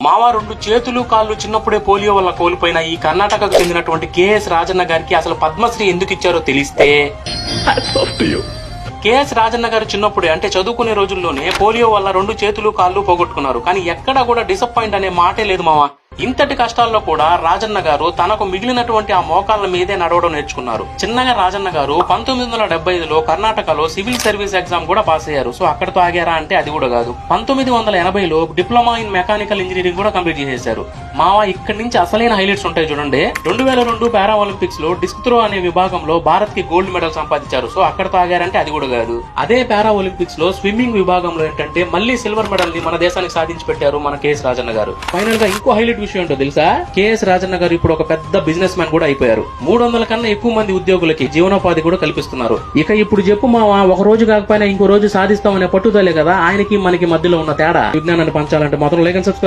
మావా 2 చేతులు కాళ్ళు చిన్నప్పుడే పోలియో వల్ల కోల్పోయిన ఈ కర్ణాటకకు చెందినటువంటి కేఎస్ రాజన్న గారికి అసలు పద్మశ్రీ ఎందుకు ఇచ్చారో తెలిస్తే, కేఎస్ రాజన్న గారు చిన్నప్పుడే అంటే చదువుకునే రోజుల్లోనే పోలియో వల్ల 2 చేతులు కాళ్ళు పోగొట్టుకున్నారు. కానీ ఎక్కడా కూడా డిసప్పాయింట్ అనే మాటే లేదు మావా. ఇంతటి కష్టాల్లో కూడా రాజన్న గారు తనకు మిగిలినటువంటి ఆ మోకాళ్ళ మీదే నడవడం నేర్చుకున్నారు. చిన్నగా రాజన్న గారు 1975లో కర్ణాటకలో సివిల్ సర్వీస్ ఎగ్జామ్ కూడా పాస్ అయ్యారు. సో అక్కడతో ఆగారా అంటే అది కూడా కాదు. 1980లో డిప్లొమా ఇన్ మెకానికల్ ఇంజనీరింగ్ కూడా కంప్లీట్ చేసేశారు. మావా ఇక్కడి నుంచి అసలైన హైలైట్స్ ఉంటాయి చూడండి. 2002 పారా ఒలింపిక్స్ లో డిస్క్ త్రో అనే విభాగంలో భారత్ కి గోల్డ్ మెడల్ సంపాదించారు. సో అక్కడతో ఆగారంటే అది కూడా కాదు. అదే పారా ఒలింపిక్స్ లో స్విమ్మింగ్ విభాగంలో ఏంటంటే మళ్ళీ సిల్వర్ మెడల్ ని మన దేశానికి సాధించి పెట్టారు మన కేఎస్ రాజన్న గారు. ఫైనల్ గా ఇంకో హైలైట్ విషయం ఏంటో తెలుసా? కేఎస్ రాజన్న గారు ఇప్పుడు ఒక పెద్ద బిజినెస్ మ్యాన్ కూడా అయిపోయారు. 300 కన్నా ఎక్కువ మంది ఉద్యోగులకి జీవనోపాధి కూడా కల్పిస్తున్నారు. ఇక ఇప్పుడు చెప్పు మావా, ఒక రోజు కాకపోయినా ఇంకో రోజు సాధిస్తామనే పట్టుదలే కదా ఆయనకి మనకి మధ్యలో ఉన్న తేడా. విజ్ఞానాన్ని పంచాలంటే మాత్రం లైక్ అండ్ సబ్స్క్రైబ్.